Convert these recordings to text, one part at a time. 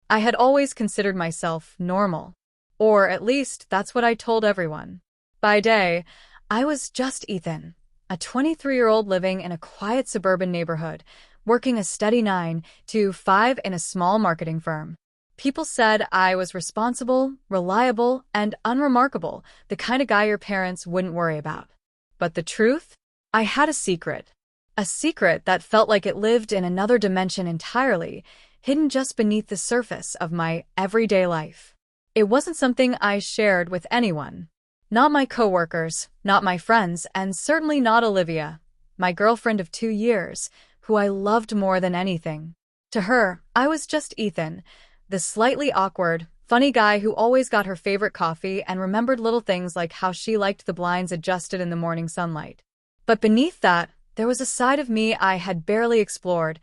I had always considered myself normal. Or at least that's what I told everyone. By day, I was just Ethan, a 23-year-old living in a quiet suburban neighborhood, working a steady 9 to 5 in a small marketing firm. People said I was responsible, reliable, and unremarkable, the kind of guy your parents wouldn't worry about. But the truth? I had a secret. A secret that felt like it lived in another dimension entirely, hidden just beneath the surface of my everyday life. It wasn't something I shared with anyone. Not my coworkers, not my friends, and certainly not Olivia, my girlfriend of 2 years, who I loved more than anything. To her, I was just Ethan, the slightly awkward, funny guy who always got her favorite coffee and remembered little things like how she liked the blinds adjusted in the morning sunlight. But beneath that, there was a side of me I had barely explored,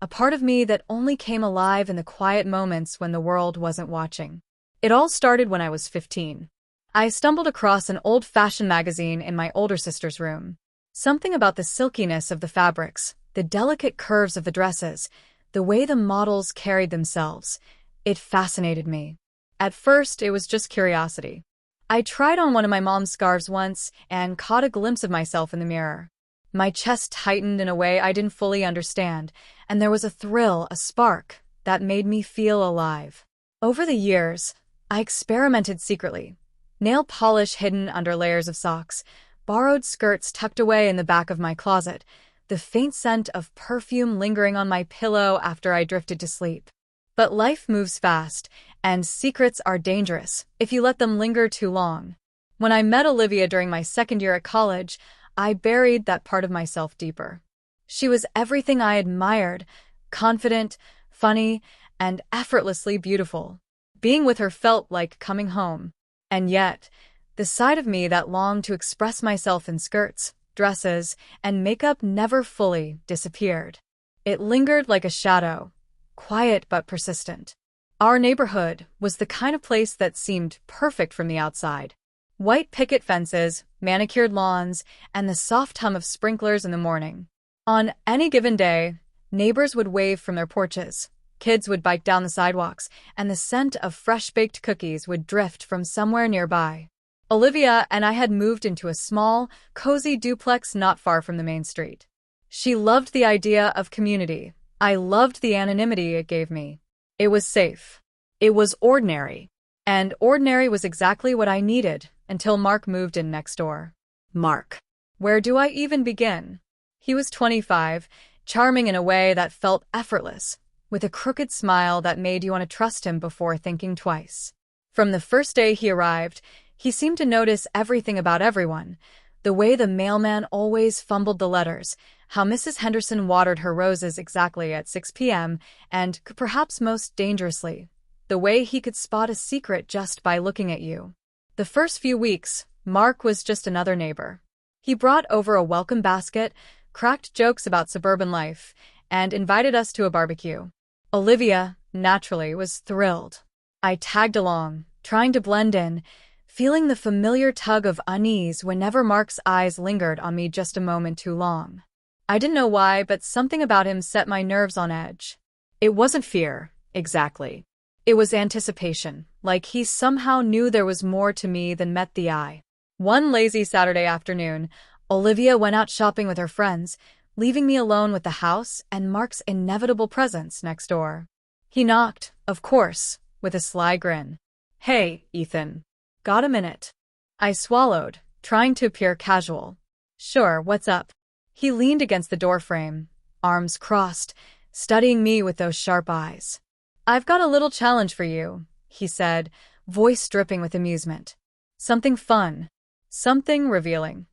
a part of me that only came alive in the quiet moments when the world wasn't watching. It all started when I was 15. I stumbled across an old-fashioned magazine in my older sister's room. Something about the silkiness of the fabrics, the delicate curves of the dresses, the way the models carried themselves, it fascinated me. At first, it was just curiosity. I tried on one of my mom's scarves once and caught a glimpse of myself in the mirror. My chest tightened in a way I didn't fully understand, and there was a thrill, a spark, that made me feel alive. Over the years, I experimented secretly. Nail polish hidden under layers of socks, borrowed skirts tucked away in the back of my closet, the faint scent of perfume lingering on my pillow after I drifted to sleep. But life moves fast, and secrets are dangerous if you let them linger too long. When I met Olivia during my second year at college, I buried that part of myself deeper. She was everything I admired, confident, funny, and effortlessly beautiful. Being with her felt like coming home. And yet, the side of me that longed to express myself in skirts, dresses, and makeup never fully disappeared. It lingered like a shadow, quiet but persistent. Our neighborhood was the kind of place that seemed perfect from the outside. White picket fences, manicured lawns, and the soft hum of sprinklers in the morning. On any given day, neighbors would wave from their porches, kids would bike down the sidewalks, and the scent of fresh-baked cookies would drift from somewhere nearby. Olivia and I had moved into a small, cozy duplex not far from the main street. She loved the idea of community. I loved the anonymity it gave me. It was safe. It was ordinary. And ordinary was exactly what I needed until Mark moved in next door. Mark. Where do I even begin? He was 25, charming in a way that felt effortless, with a crooked smile that made you want to trust him before thinking twice. From the first day he arrived, he seemed to notice everything about everyone. The way the mailman always fumbled the letters, how Mrs. Henderson watered her roses exactly at 6 p.m., and, perhaps most dangerously, the way he could spot a secret just by looking at you. The first few weeks, Mark was just another neighbor. He brought over a welcome basket, cracked jokes about suburban life, and invited us to a barbecue. Olivia, naturally, was thrilled. I tagged along, trying to blend in, feeling the familiar tug of unease whenever Mark's eyes lingered on me just a moment too long. I didn't know why, but something about him set my nerves on edge. It wasn't fear, exactly. It was anticipation, like he somehow knew there was more to me than met the eye. One lazy Saturday afternoon, Olivia went out shopping with her friends, leaving me alone with the house and Mark's inevitable presence next door. He knocked, of course, with a sly grin. "Hey, Ethan. Got a minute?" I swallowed, trying to appear casual. "Sure, what's up?" He leaned against the doorframe, arms crossed, studying me with those sharp eyes. "I've got a little challenge for you," he said, voice dripping with amusement. "Something fun. Something revealing."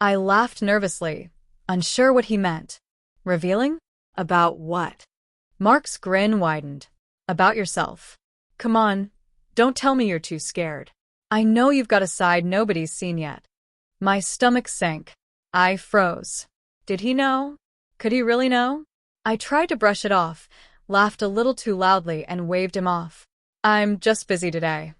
I laughed nervously, unsure what he meant. Revealing? About what? Mark's grin widened. "About yourself. Come on, don't tell me you're too scared. I know you've got a side nobody's seen yet." My stomach sank. I froze. Did he know? Could he really know? I tried to brush it off, laughed a little too loudly, and waved him off. "I'm just busy today."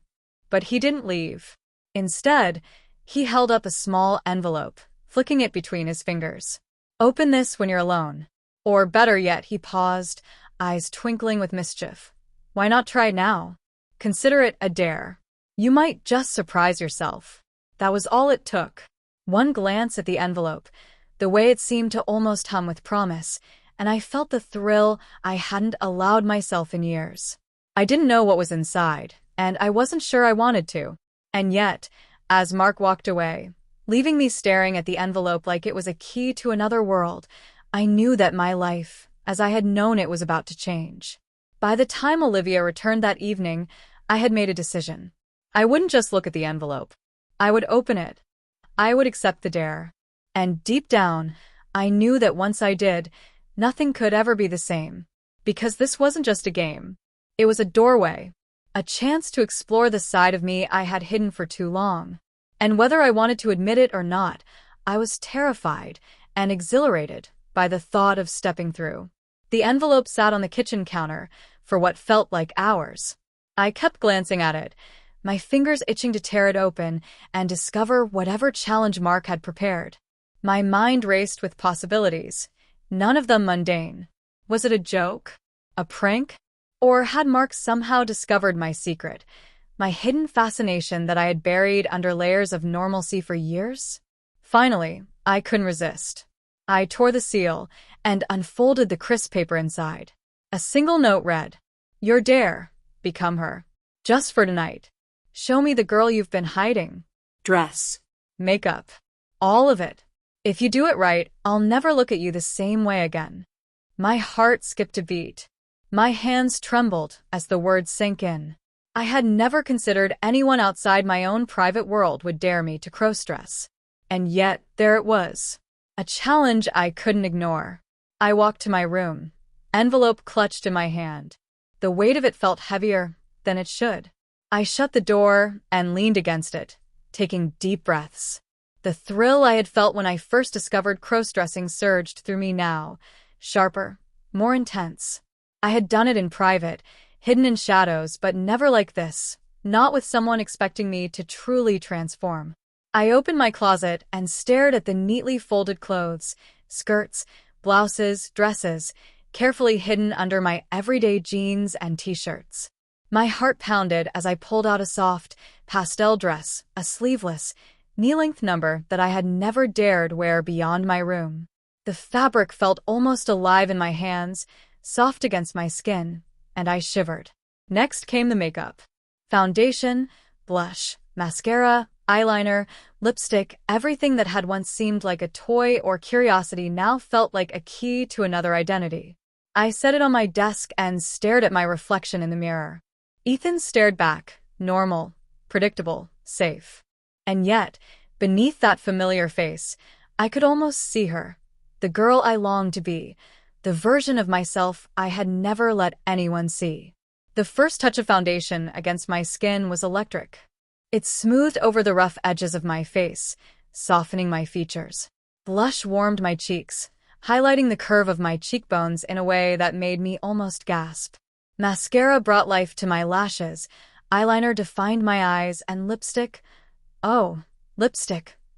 But he didn't leave. Instead, he held up a small envelope, flicking it between his fingers. "Open this when you're alone." Or better yet, he paused, eyes twinkling with mischief. Why not try now? Consider it a dare. You might just surprise yourself. That was all it took. One glance at the envelope, the way it seemed to almost hum with promise, and I felt the thrill I hadn't allowed myself in years. I didn't know what was inside, and I wasn't sure I wanted to. And yet, as Mark walked away, leaving me staring at the envelope like it was a key to another world, I knew that my life, as I had known it, was about to change. By the time Olivia returned that evening, I had made a decision. I wouldn't just look at the envelope. I would open it. I would accept the dare. And deep down, I knew that once I did, nothing could ever be the same. Because this wasn't just a game. It was a doorway. A chance to explore the side of me I had hidden for too long. And whether I wanted to admit it or not, I was terrified and exhilarated by the thought of stepping through. The envelope sat on the kitchen counter for what felt like hours. I kept glancing at it, my fingers itching to tear it open and discover whatever challenge Mark had prepared. My mind raced with possibilities, none of them mundane. Was it a joke? A prank? Or had Mark somehow discovered my secret, my hidden fascination that I had buried under layers of normalcy for years? Finally, I couldn't resist. I tore the seal and unfolded the crisp paper inside. A single note read, "Your dare, become her. Just for tonight. Show me the girl you've been hiding. Dress. Makeup. All of it. If you do it right, I'll never look at you the same way again." My heart skipped a beat. My hands trembled as the words sank in. I had never considered anyone outside my own private world would dare me to crossdress. And yet, there it was. A challenge I couldn't ignore. I walked to my room, envelope clutched in my hand. The weight of it felt heavier than it should. I shut the door and leaned against it, taking deep breaths. The thrill I had felt when I first discovered crossdressing surged through me now, sharper, more intense. I had done it in private, hidden in shadows, but never like this, not with someone expecting me to truly transform. I opened my closet and stared at the neatly folded clothes, skirts, blouses, dresses, carefully hidden under my everyday jeans and t-shirts. My heart pounded as I pulled out a soft, pastel dress, a sleeveless, knee-length number that I had never dared wear beyond my room. The fabric felt almost alive in my hands, soft against my skin, and I shivered. Next came the makeup. Foundation, blush, mascara, eyeliner, lipstick, everything that had once seemed like a toy or curiosity now felt like a key to another identity. I set it on my desk and stared at my reflection in the mirror. Ethan stared back, normal, predictable, safe. And yet, beneath that familiar face, I could almost see her, the girl I longed to be, the version of myself I had never let anyone see. The first touch of foundation against my skin was electric. It smoothed over the rough edges of my face, softening my features. Blush warmed my cheeks, highlighting the curve of my cheekbones in a way that made me almost gasp. Mascara brought life to my lashes, eyeliner defined my eyes, and lipstick,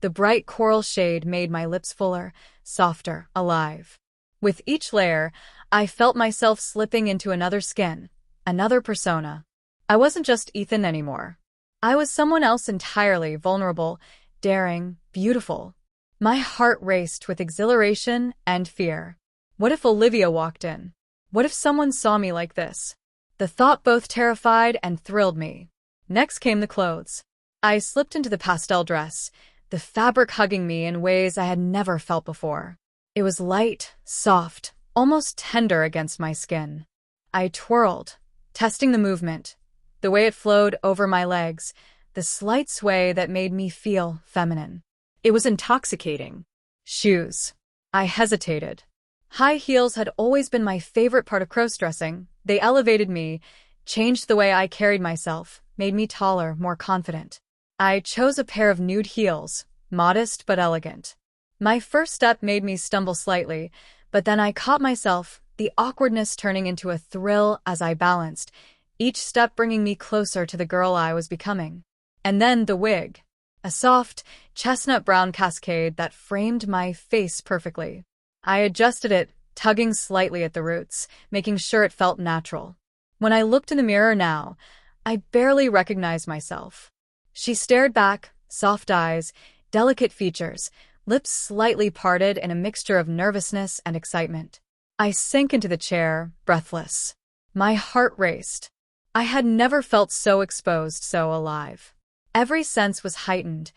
the bright coral shade made my lips fuller, softer, alive. With each layer, I felt myself slipping into another skin, another persona. I wasn't just Ethan anymore. I was someone else entirely, vulnerable, daring, beautiful. My heart raced with exhilaration and fear. What if Olivia walked in? What if someone saw me like this? The thought both terrified and thrilled me. Next came the clothes. I slipped into the pastel dress, the fabric hugging me in ways I had never felt before. It was light, soft, almost tender against my skin. I twirled, testing the movement, the way it flowed over my legs, the slight sway that made me feel feminine. It was intoxicating. Shoes. I hesitated. High heels had always been my favorite part of crossdressing. They elevated me, changed the way I carried myself, made me taller, more confident. I chose a pair of nude heels, modest but elegant. My first step made me stumble slightly, but then I caught myself, the awkwardness turning into a thrill as I balanced, each step bringing me closer to the girl I was becoming. And then the wig. A soft, chestnut brown cascade that framed my face perfectly. I adjusted it, tugging slightly at the roots, making sure it felt natural. When I looked in the mirror now, I barely recognized myself. She stared back, soft eyes, delicate features, lips slightly parted in a mixture of nervousness and excitement. I sank into the chair, breathless. My heart raced. I had never felt so exposed, so alive. Every sense was heightened.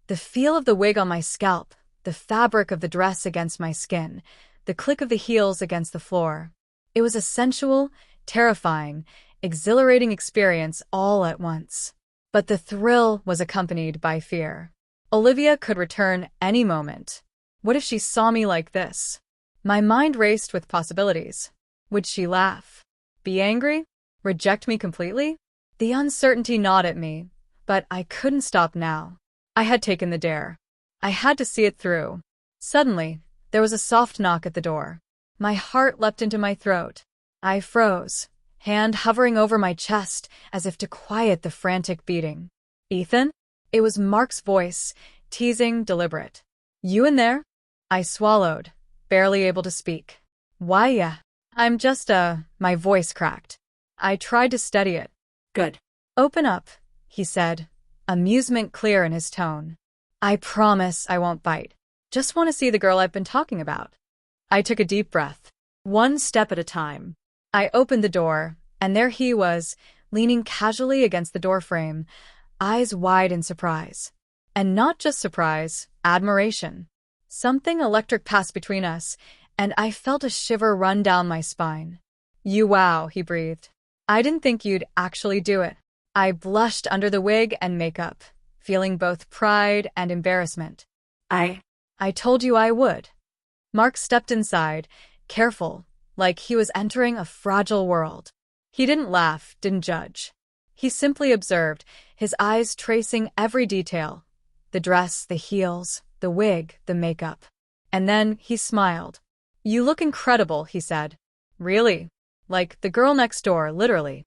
The feel of the wig on my scalp, the fabric of the dress against my skin, the click of the heels against the floor. It was a sensual, terrifying, exhilarating experience all at once. But the thrill was accompanied by fear. Olivia could return any moment. What if she saw me like this? My mind raced with possibilities. Would she laugh? Be angry? Reject me completely? The uncertainty gnawed at me, but I couldn't stop now. I had taken the dare. I had to see it through. Suddenly, there was a soft knock at the door. My heart leapt into my throat. I froze, hand hovering over my chest as if to quiet the frantic beating. "Ethan?" It was Mark's voice, teasing, deliberate. "You in there?" I swallowed, barely able to speak. "Why, yeah. I'm just, my voice cracked. I tried to steady it. "Good. Open up," he said, amusement clear in his tone. "I promise I won't bite. Just want to see the girl I've been talking about." I took a deep breath. One step at a time. I opened the door, and there he was, leaning casually against the doorframe, eyes wide in surprise. And not just surprise, admiration. Something electric passed between us, and I felt a shiver run down my spine. Wow, he breathed. "I didn't think you'd actually do it." I blushed under the wig and makeup, feeling both pride and embarrassment. I told you I would." Mark stepped inside, careful, like he was entering a fragile world. He didn't laugh, didn't judge. He simply observed, his eyes tracing every detail. The dress, the heels, the wig, the makeup. And then he smiled. "You look incredible," he said. "Really? Like the girl next door, literally."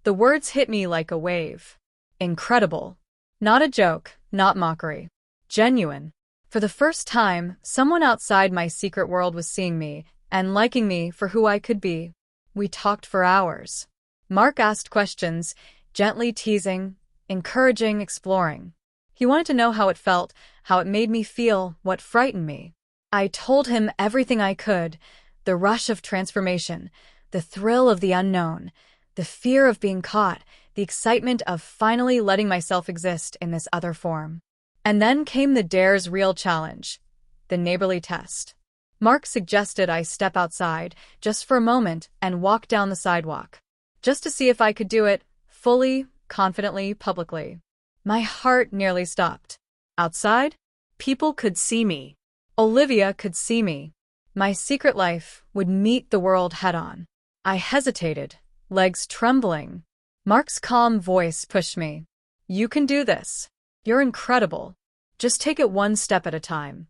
The words hit me like a wave. Incredible. Not a joke, not mockery. Genuine. For the first time, someone outside my secret world was seeing me and liking me for who I could be. We talked for hours. Mark asked questions, gently teasing, encouraging, exploring. He wanted to know how it felt, how it made me feel, what frightened me. I told him everything I could, the rush of transformation, the thrill of the unknown, the fear of being caught, the excitement of finally letting myself exist in this other form. And then came the dare's real challenge, the neighborly test. Mark suggested I step outside, just for a moment, and walk down the sidewalk. Just to see if I could do it, fully, confidently, publicly. My heart nearly stopped. Outside? People could see me. Olivia could see me. My secret life would meet the world head-on. I hesitated, legs trembling. Mark's calm voice pushed me. "You can do this. You're incredible. Just take it one step at a time."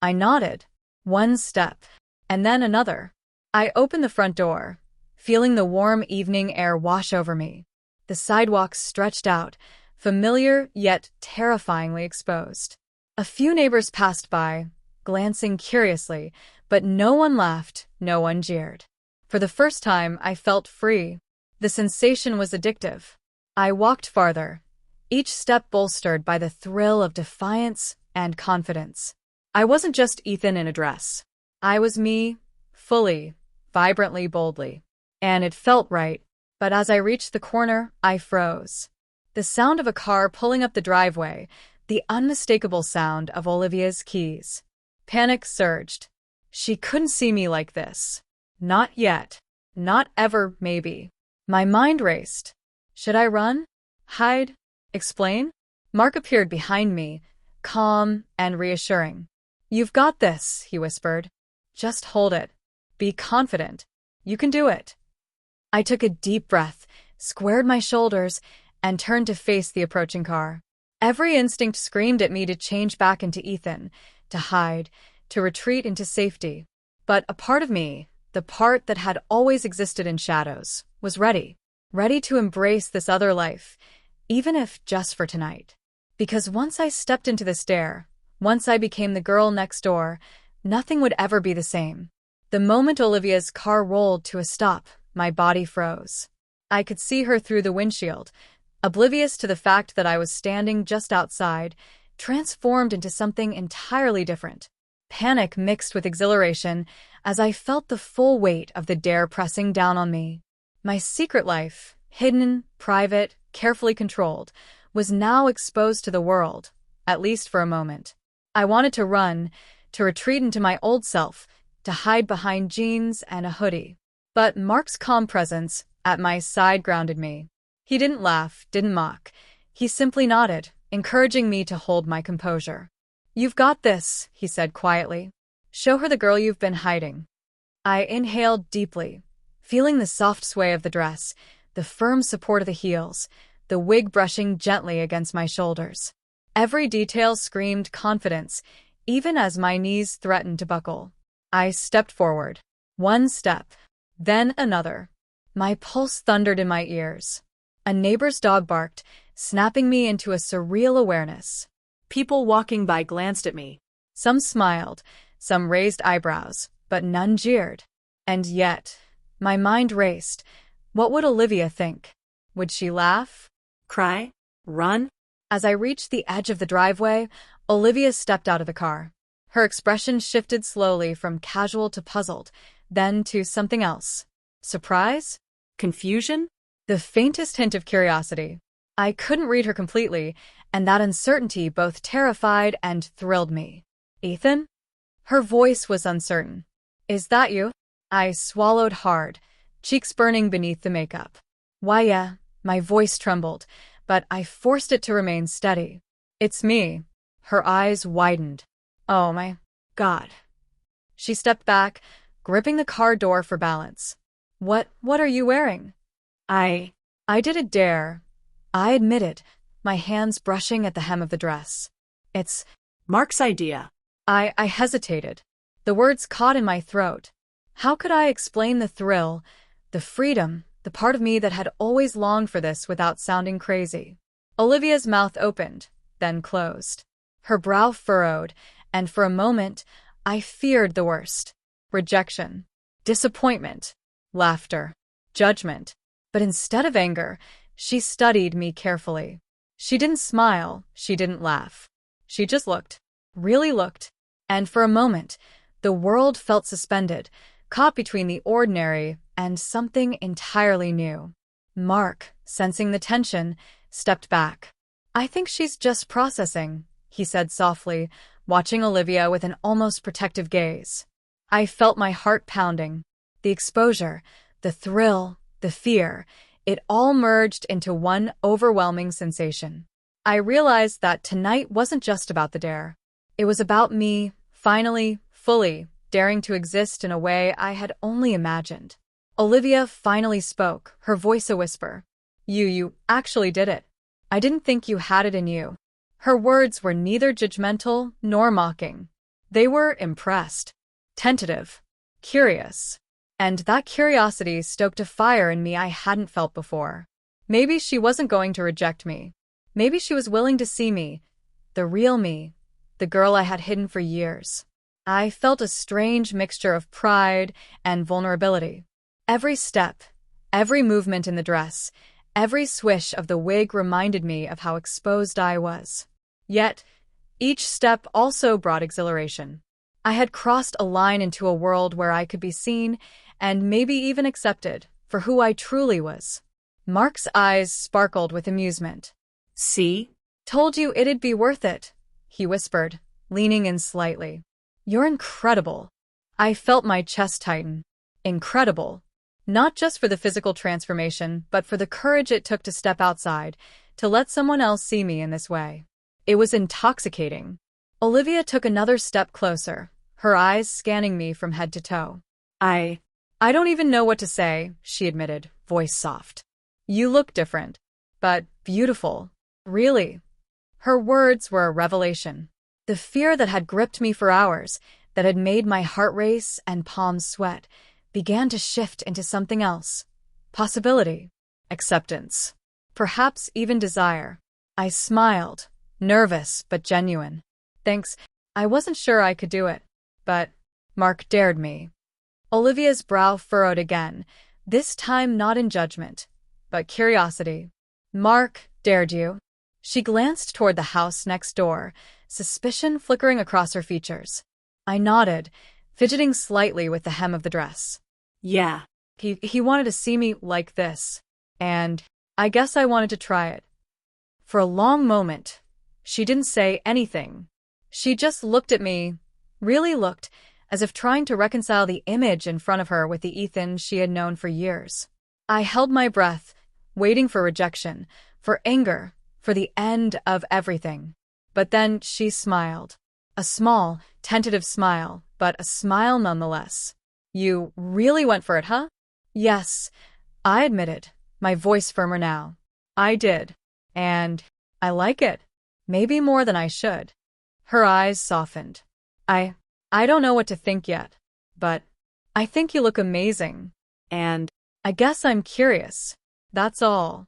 I nodded. One step. And then another. I opened the front door, feeling the warm evening air wash over me. The sidewalk stretched out, familiar yet terrifyingly exposed. A few neighbors passed by, glancing curiously, but no one laughed, no one jeered. For the first time, I felt free. The sensation was addictive. I walked farther, each step bolstered by the thrill of defiance and confidence. I wasn't just Ethan in a dress. I was me, fully, vibrantly, boldly. And it felt right. But as I reached the corner, I froze. The sound of a car pulling up the driveway, the unmistakable sound of Olivia's keys. Panic surged. She couldn't see me like this. Not yet. Not ever, maybe. My mind raced. Should I run? Hide? Explain? Mark appeared behind me, calm and reassuring. "You've got this," he whispered. "Just hold it. Be confident. You can do it." I took a deep breath, squared my shoulders, and turned to face the approaching car. Every instinct screamed at me to change back into Ethan, to hide, to retreat into safety. But a part of me, the part that had always existed in shadows, was ready to embrace this other life, even if just for tonight. Because once I stepped into the stair, once I became the girl next door, nothing would ever be the same. The moment Olivia's car rolled to a stop, my body froze. I could see her through the windshield, oblivious to the fact that I was standing just outside, transformed into something entirely different. Panic mixed with exhilaration as I felt the full weight of the dare pressing down on me. My secret life, hidden, private, carefully controlled, was now exposed to the world, at least for a moment. I wanted to run, to retreat into my old self, to hide behind jeans and a hoodie. But Mark's calm presence at my side grounded me. He didn't laugh, didn't mock. He simply nodded, encouraging me to hold my composure. "You've got this," he said quietly. "Show her the girl you've been hiding." I inhaled deeply, feeling the soft sway of the dress, the firm support of the heels, the wig brushing gently against my shoulders. Every detail screamed confidence, even as my knees threatened to buckle. I stepped forward. One step, then another. My pulse thundered in my ears. A neighbor's dog barked, snapping me into a surreal awareness. People walking by glanced at me. Some smiled, some raised eyebrows, but none jeered. And yet, my mind raced. What would Olivia think? Would she laugh? Cry? Run? As I reached the edge of the driveway, Olivia stepped out of the car. Her expression shifted slowly from casual to puzzled, then to something else. Surprise? Confusion? The faintest hint of curiosity. I couldn't read her completely, and that uncertainty both terrified and thrilled me. "Ethan?" Her voice was uncertain. "Is that you?" I swallowed hard, cheeks burning beneath the makeup. "Why, yeah." My voice trembled, but I forced it to remain steady. "It's me." Her eyes widened. "Oh my God." She stepped back, gripping the car door for balance. What are you wearing?" I did a dare. I admitted, my hands brushing at the hem of the dress. "It's Mark's idea." I hesitated. The words caught in my throat. How could I explain the thrill, the freedom, the part of me that had always longed for this without sounding crazy? Olivia's mouth opened, then closed. Her brow furrowed, and for a moment, I feared the worst. Rejection, disappointment, laughter, judgment. But instead of anger, she studied me carefully. She didn't smile, she didn't laugh. She just looked, really looked. And for a moment, the world felt suspended, caught between the ordinary and something entirely new. Mark, sensing the tension, stepped back. "I think she's just processing," he said softly, watching Olivia with an almost protective gaze. I felt my heart pounding. The exposure, the thrill, the fear, it all merged into one overwhelming sensation. I realized that tonight wasn't just about the dare. It was about me, finally, fully, daring to exist in a way I had only imagined. Olivia finally spoke, her voice a whisper. You actually did it. I didn't think you had it in you." Her words were neither judgmental nor mocking. They were impressed, tentative, curious. And that curiosity stoked a fire in me I hadn't felt before. Maybe she wasn't going to reject me. Maybe she was willing to see me, the real me, the girl I had hidden for years. I felt a strange mixture of pride and vulnerability. Every step, every movement in the dress, every swish of the wig reminded me of how exposed I was. Yet, each step also brought exhilaration. I had crossed a line into a world where I could be seen and maybe even accepted for who I truly was. Mark's eyes sparkled with amusement. "See? Told you it'd be worth it," he whispered, leaning in slightly. "You're incredible." I felt my chest tighten. Incredible. Not just for the physical transformation, but for the courage it took to step outside, to let someone else see me in this way. It was intoxicating. Olivia took another step closer, her eyes scanning me from head to toe. I don't even know what to say," she admitted, voice soft. "You look different, but beautiful. Really." Her words were a revelation. The fear that had gripped me for hours, that had made my heart race and palms sweat, began to shift into something else. Possibility. Acceptance. Perhaps even desire. I smiled, nervous but genuine. "Thanks. I wasn't sure I could do it. But Mark dared me." Olivia's brow furrowed again, this time not in judgment, but curiosity. Mark dared you. She glanced toward the house next door, suspicion flickering across her features. I nodded, fidgeting slightly with the hem of the dress. Yeah. He wanted to see me like this, and I guess I wanted to try it. For a long moment, she didn't say anything. She just looked at me, really looked, as if trying to reconcile the image in front of her with the Ethan she had known for years. I held my breath, waiting for rejection, for anger, for the end of everything. But then she smiled. A small, tentative smile, but a smile nonetheless. You really went for it, huh? Yes, I admitted, my voice firmer now. I did. And I like it. Maybe more than I should. Her eyes softened. I don't know what to think yet, but I think you look amazing. And I guess I'm curious. That's all.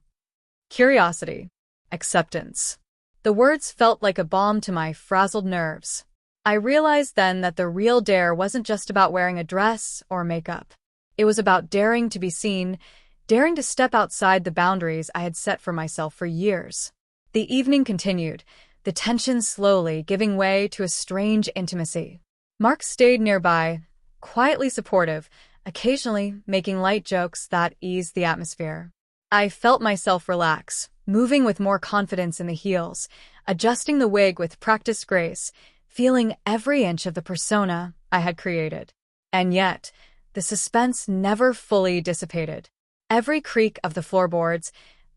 Curiosity. Acceptance. The words felt like a balm to my frazzled nerves. I realized then that the real dare wasn't just about wearing a dress or makeup. It was about daring to be seen, daring to step outside the boundaries I had set for myself for years. The evening continued, the tension slowly giving way to a strange intimacy. Mark stayed nearby, quietly supportive, occasionally making light jokes that eased the atmosphere. I felt myself relax, moving with more confidence in the heels, adjusting the wig with practiced grace, feeling every inch of the persona I had created. And yet, the suspense never fully dissipated. Every creak of the floorboards,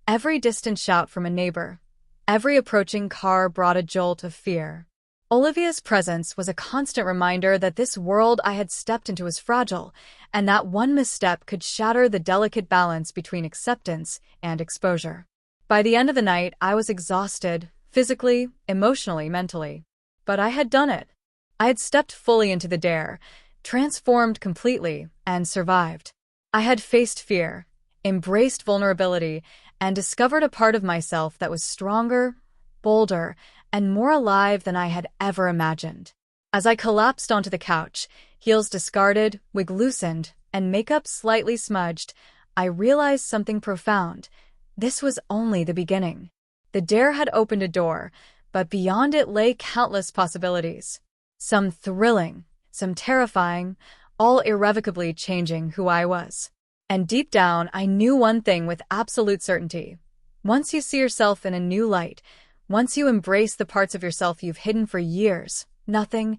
every distant shout from a neighbor, every approaching car brought a jolt of fear. Olivia's presence was a constant reminder that this world I had stepped into was fragile, and that one misstep could shatter the delicate balance between acceptance and exposure. By the end of the night, I was exhausted, physically, emotionally, mentally. But I had done it. I had stepped fully into the dare, transformed completely, and survived. I had faced fear, embraced vulnerability, and discovered a part of myself that was stronger, bolder, and more alive than I had ever imagined. As I collapsed onto the couch, heels discarded, wig loosened, and makeup slightly smudged, I realized something profound. This was only the beginning. The dare had opened a door, but beyond it lay countless possibilities. Some thrilling, some terrifying, all irrevocably changing who I was. And deep down, I knew one thing with absolute certainty. Once you see yourself in a new light, once you embrace the parts of yourself you've hidden for years, nothing,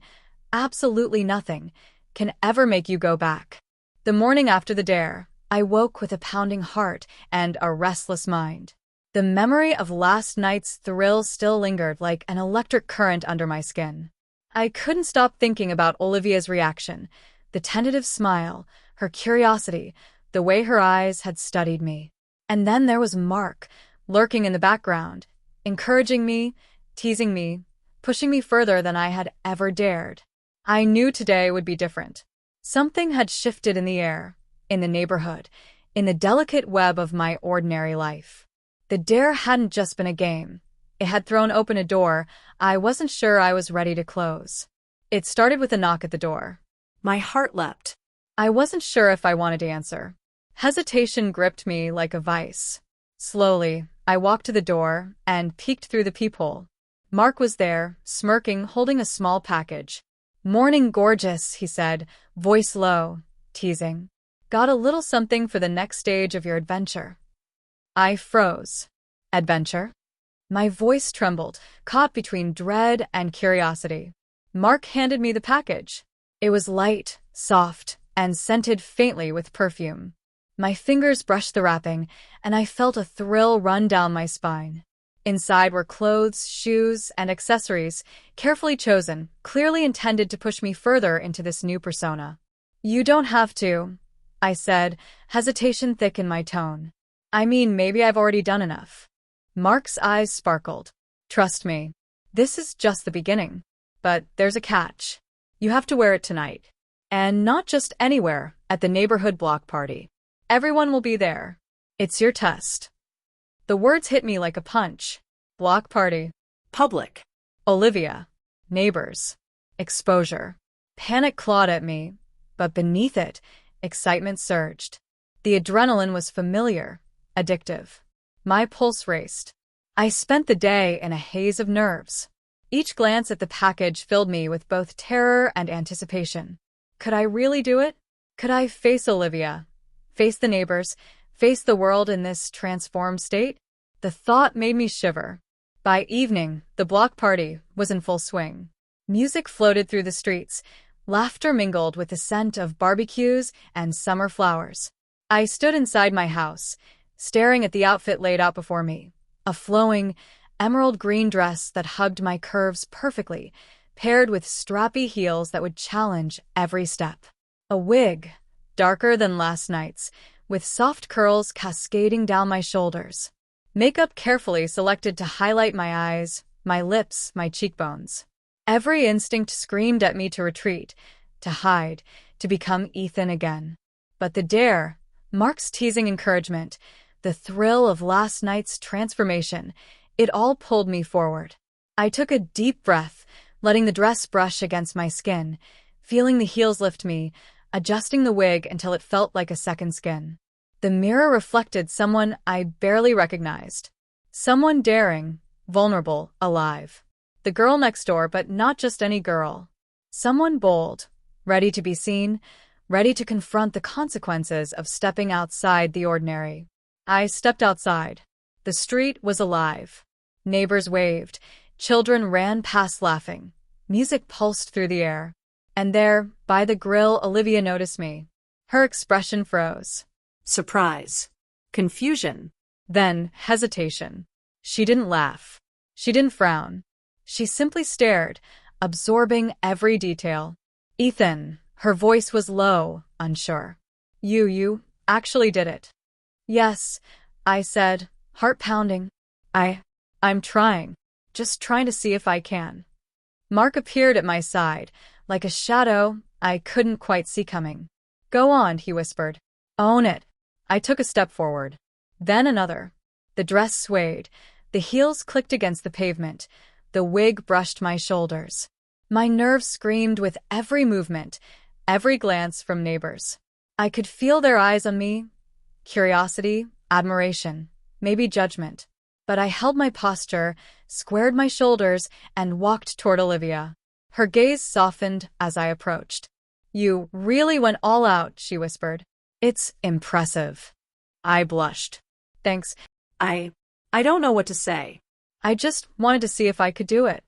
absolutely nothing, can ever make you go back. The morning after the dare, I woke with a pounding heart and a restless mind. The memory of last night's thrill still lingered like an electric current under my skin. I couldn't stop thinking about Olivia's reaction, the tentative smile, her curiosity, the way her eyes had studied me. And then there was Mark, lurking in the background, encouraging me, teasing me, pushing me further than I had ever dared. I knew today would be different. Something had shifted in the air, in the neighborhood, in the delicate web of my ordinary life. The dare hadn't just been a game. It had thrown open a door I wasn't sure I was ready to close. It started with a knock at the door. my heart leapt. I wasn't sure if I wanted to answer. Hesitation gripped me like a vice. Slowly, I walked to the door and peeked through the peephole. Mark was there, smirking, holding a small package. "Morning, gorgeous," he said, voice low, teasing. "Got a little something for the next stage of your adventure." I froze. Adventure? My voice trembled, caught between dread and curiosity. Mark handed me the package. It was light, soft, and scented faintly with perfume. My fingers brushed the wrapping, and I felt a thrill run down my spine. Inside were clothes, shoes, and accessories, carefully chosen, clearly intended to push me further into this new persona. "You don't have to," I said, hesitation thick in my tone. "I mean, maybe I've already done enough." Mark's eyes sparkled. "Trust me, this is just the beginning. But there's a catch. You have to wear it tonight. And not just anywhere, at the neighborhood block party. Everyone will be there. It's your test." The words hit me like a punch. Block party. Public. Olivia. Neighbors. Exposure. Panic clawed at me, but beneath it, excitement surged. The adrenaline was familiar, addictive. My pulse raced. I spent the day in a haze of nerves. Each glance at the package filled me with both terror and anticipation. Could I really do it? Could I face Olivia, face the neighbors, face the world in this transformed state? The thought made me shiver. By evening, the block party was in full swing. Music floated through the streets, laughter mingled with the scent of barbecues and summer flowers. I stood inside my house, staring at the outfit laid out before me. A flowing, emerald green dress that hugged my curves perfectly, paired with strappy heels that would challenge every step. A wig, darker than last night's, with soft curls cascading down my shoulders. Makeup carefully selected to highlight my eyes, my lips, my cheekbones. Every instinct screamed at me to retreat, to hide, to become Ethan again. But the dare, Mark's teasing encouragement, the thrill of last night's transformation, it all pulled me forward. I took a deep breath, letting the dress brush against my skin, feeling the heels lift me, adjusting the wig until it felt like a second skin. The mirror reflected someone I barely recognized. Someone daring, vulnerable, alive. The girl next door, but not just any girl. Someone bold, ready to be seen, ready to confront the consequences of stepping outside the ordinary. I stepped outside. The street was alive. Neighbors waved. Children ran past laughing. Music pulsed through the air. And there, by the grill, Olivia noticed me. Her expression froze. Surprise. Confusion. Then hesitation. She didn't laugh. She didn't frown. She simply stared, absorbing every detail. Ethan, her voice was low, unsure. You actually did it. Yes, I said, heart pounding. I'm trying. Just trying to see if I can. Mark appeared at my side, like a shadow I couldn't quite see coming. Go on, he whispered. Own it. I took a step forward. Then another. The dress swayed. The heels clicked against the pavement. The wig brushed my shoulders. My nerves screamed with every movement, every glance from neighbors. I could feel their eyes on me. Curiosity, admiration, maybe judgment. But I held my posture, squared my shoulders, and walked toward Olivia. Her gaze softened as I approached. You really went all out, she whispered. It's impressive. I blushed. Thanks. I don't know what to say. I just wanted to see if I could do it.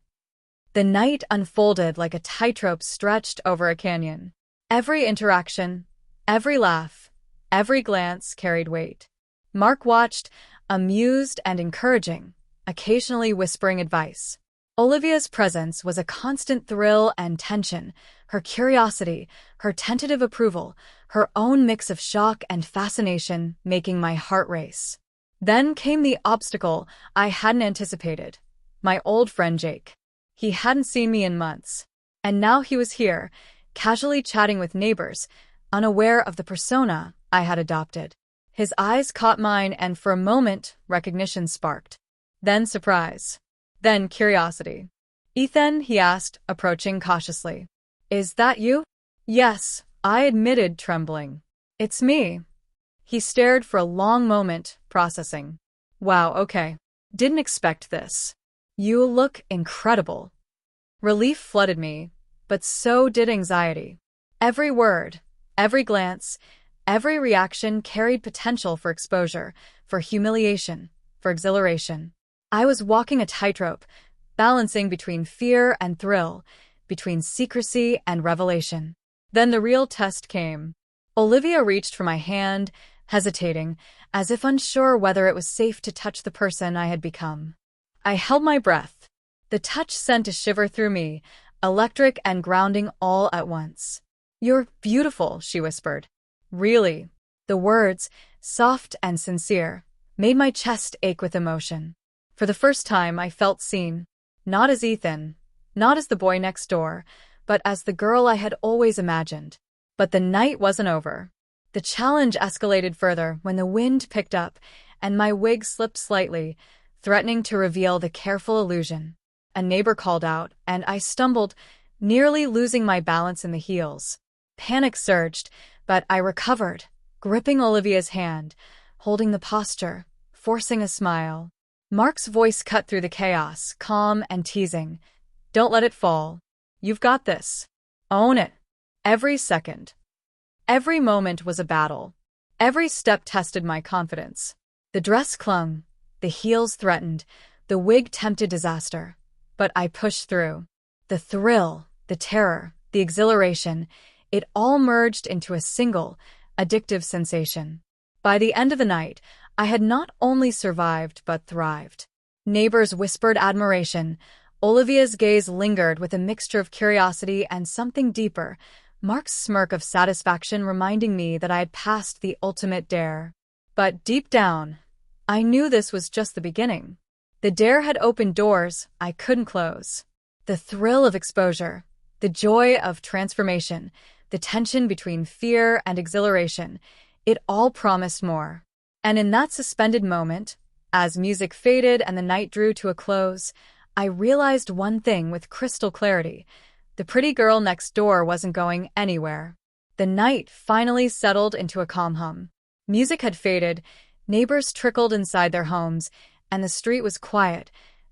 The night unfolded like a tightrope stretched over a canyon. Every interaction, every laugh, every glance carried weight. Mark watched, amused and encouraging, occasionally whispering advice. Olivia's presence was a constant thrill and tension, her curiosity, her tentative approval, her own mix of shock and fascination making my heart race. Then came the obstacle I hadn't anticipated. My old friend Jake. He hadn't seen me in months. And now he was here, casually chatting with neighbors, unaware of the persona I had adopted. His eyes caught mine and for a moment, recognition sparked. Then surprise. Then curiosity. Ethan, he asked, approaching cautiously. Is that you? Yes, I admitted, trembling. It's me. He stared for a long moment, processing. Wow, okay. Didn't expect this. You look incredible. Relief flooded me, but so did anxiety. Every word, every glance, every reaction carried potential for exposure, for humiliation, for exhilaration. I was walking a tightrope, balancing between fear and thrill, between secrecy and revelation. Then the real test came. Olivia reached for my hand, hesitating, as if unsure whether it was safe to touch the person I had become. I held my breath. The touch sent a shiver through me, electric and grounding all at once. You're beautiful, she whispered. Really. The words, soft and sincere, made my chest ache with emotion. For the first time, I felt seen, not as Ethan, not as the boy next door, but as the girl I had always imagined. But the night wasn't over. The challenge escalated further when the wind picked up and my wig slipped slightly, threatening to reveal the careful illusion. A neighbor called out, and I stumbled, nearly losing my balance in the heels. Panic surged, but I recovered, gripping Olivia's hand, holding the posture, forcing a smile. Mark's voice cut through the chaos, calm and teasing. Don't let it fall. You've got this. Own it. Every second. Every moment was a battle. Every step tested my confidence. The dress clung, the heels threatened, the wig tempted disaster. But I pushed through. The thrill, the terror, the exhilaration, it all merged into a single, addictive sensation. By the end of the night, I had not only survived but thrived. Neighbors whispered admiration. Olivia's gaze lingered with a mixture of curiosity and something deeper, Mark's smirk of satisfaction reminding me that I had passed the ultimate dare. But deep down, I knew this was just the beginning. The dare had opened doors I couldn't close. The thrill of exposure, the joy of transformation, the tension between fear and exhilaration, it all promised more. And in that suspended moment, as music faded and the night drew to a close, I realized one thing with crystal clarity. The pretty girl next door wasn't going anywhere. The night finally settled into a calm hum. Music had faded, neighbors trickled inside their homes, and the street was quiet,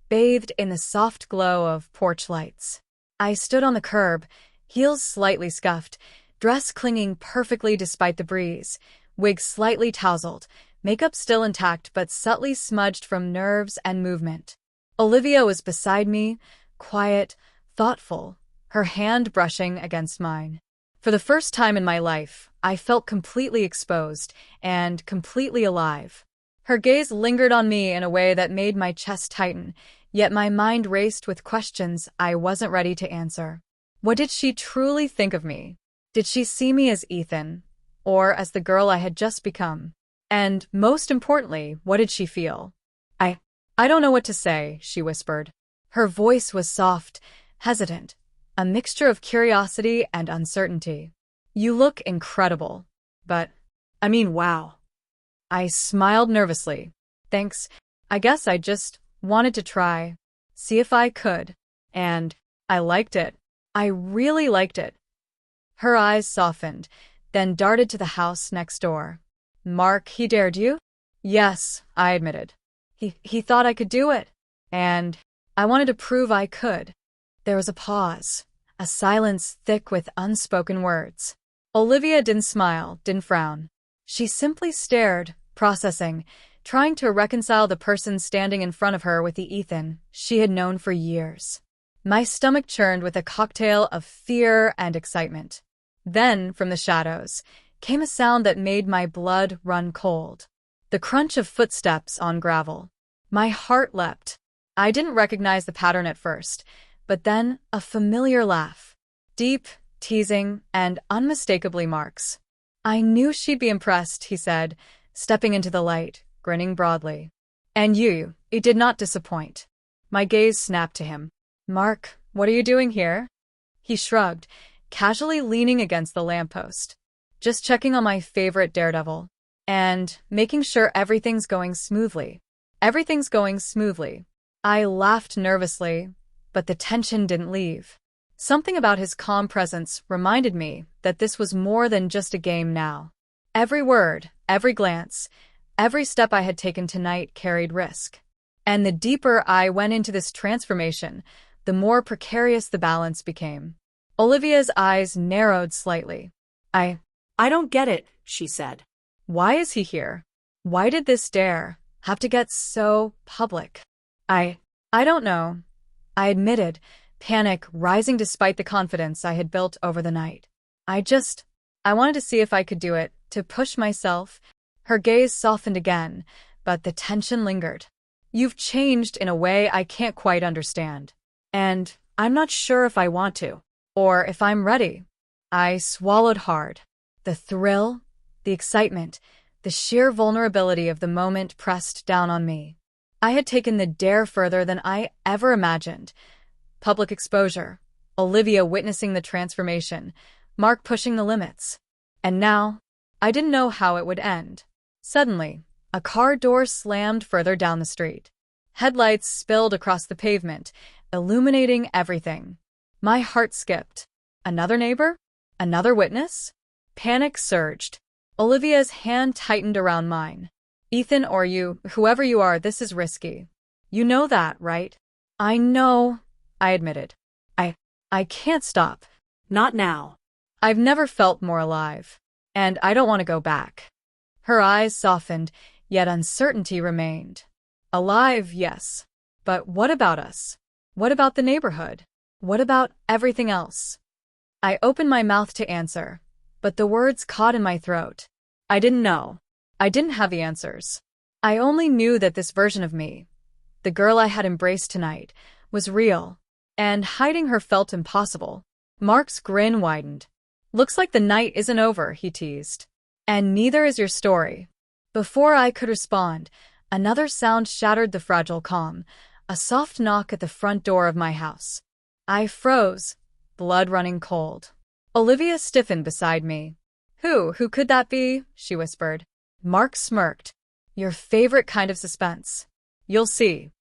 bathed in the soft glow of porch lights. I stood on the curb, heels slightly scuffed, dress clinging perfectly despite the breeze, wig slightly tousled, makeup still intact but subtly smudged from nerves and movement. Olivia was beside me, quiet, thoughtful, her hand brushing against mine. For the first time in my life, I felt completely exposed and completely alive. Her gaze lingered on me in a way that made my chest tighten, yet my mind raced with questions I wasn't ready to answer. What did she truly think of me? Did she see me as Ethan, or as the girl I had just become? And, most importantly, what did she feel? I don't know what to say, she whispered. Her voice was soft, hesitant, a mixture of curiosity and uncertainty. You look incredible. But, wow. I smiled nervously. Thanks. I guess I just wanted to try. See if I could. And I liked it. I really liked it. Her eyes softened, then darted to the house next door. Mark, he dared you? Yes, I admitted. He thought I could do it. And I wanted to prove I could. There was a pause, a silence thick with unspoken words. Olivia didn't smile, didn't frown. She simply stared, processing, trying to reconcile the person standing in front of her with the Ethan she had known for years. My stomach churned with a cocktail of fear and excitement. Then, from the shadows, came a sound that made my blood run cold. The crunch of footsteps on gravel. My heart leapt. I didn't recognize the pattern at first, but then a familiar laugh. Deep, teasing, and unmistakably Mark's. I knew she'd be impressed, he said, stepping into the light, grinning broadly. And it did not disappoint. My gaze snapped to him. Mark, what are you doing here? He shrugged, casually leaning against the lamppost. Just checking on my favorite daredevil. And making sure everything's going smoothly. Everything's going smoothly. I laughed nervously, but the tension didn't leave. Something about his calm presence reminded me that this was more than just a game now. Every word, every glance, every step I had taken tonight carried risk. And the deeper I went into this transformation, the more precarious the balance became. Olivia's eyes narrowed slightly. I don't get it, she said. Why is he here? Why did this dare have to get so public? I don't know, I admitted, panic rising despite the confidence I had built over the night. I wanted to see if I could do it, to push myself. Her gaze softened again, but the tension lingered. You've changed in a way I can't quite understand. And I'm not sure if I want to, or if I'm ready. I swallowed hard. The thrill, the excitement, the sheer vulnerability of the moment pressed down on me. I had taken the dare further than I ever imagined. Public exposure, Olivia witnessing the transformation, Mark pushing the limits. And now, I didn't know how it would end. Suddenly, a car door slammed further down the street. Headlights spilled across the pavement, illuminating everything. My heart skipped. Another neighbor? Another witness? Panic surged. Olivia's hand tightened around mine. Ethan or you, whoever you are, this is risky. You know that, right? I know, I admitted. I can't stop. Not now. I've never felt more alive. And I don't want to go back. Her eyes softened, yet uncertainty remained. Alive, yes. But what about us? What about the neighborhood? What about everything else? I opened my mouth to answer, but the words caught in my throat. I didn't know. I didn't have the answers. I only knew that this version of me, the girl I had embraced tonight, was real, and hiding her felt impossible. Mark's grin widened. Looks like the night isn't over, he teased. And neither is your story. Before I could respond, another sound shattered the fragile calm, a soft knock at the front door of my house. I froze, blood running cold. Olivia stiffened beside me. Who could that be? She whispered. Mark smirked. Your favorite kind of suspense. You'll see.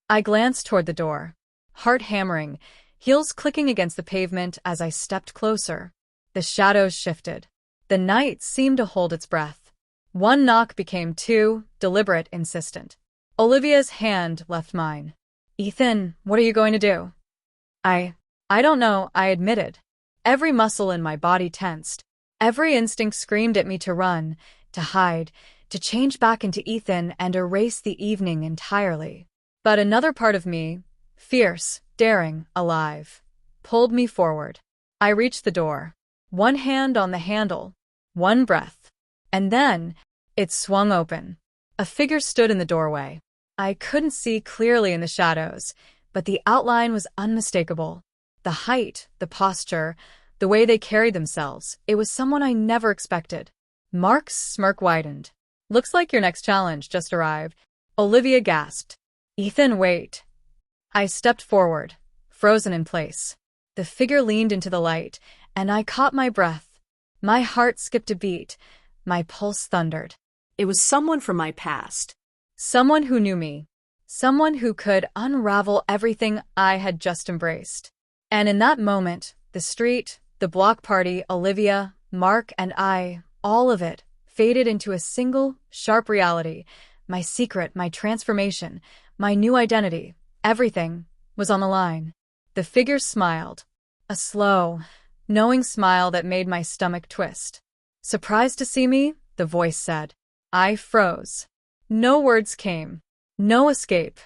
I glanced toward the door, heart hammering, heels clicking against the pavement as I stepped closer. The shadows shifted. The night seemed to hold its breath. One knock became two, deliberate, insistent. Olivia's hand left mine. Ethan, what are you going to do? I don't know, I admitted. Every muscle in my body tensed. Every instinct screamed at me to run, to hide, to change back into Ethan and erase the evening entirely. But another part of me, fierce, daring, alive, pulled me forward. I reached the door, one hand on the handle, one breath, and then it swung open. A figure stood in the doorway. I couldn't see clearly in the shadows, but the outline was unmistakable. The height, the posture, the way they carried themselves, it was someone I never expected. Mark's smirk widened. Looks like your next challenge just arrived. Olivia gasped. Ethan, wait. I stepped forward, frozen in place. The figure leaned into the light, and I caught my breath. My heart skipped a beat. My pulse thundered. It was someone from my past. Someone who knew me. Someone who could unravel everything I had just embraced. And in that moment, the street, the block party, Olivia, Mark, and I, all of it, faded into a single, sharp reality. My secret, my transformation, my new identity, everything was on the line. The figure smiled. A slow, knowing smile that made my stomach twist. Surprised to see me? The voice said. I froze. No words came. No escape.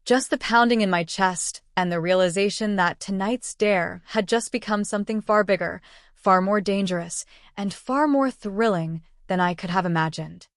Just the pounding in my chest and the realization that tonight's dare had just become something far bigger, far more dangerous, and far more thrilling than I could have imagined.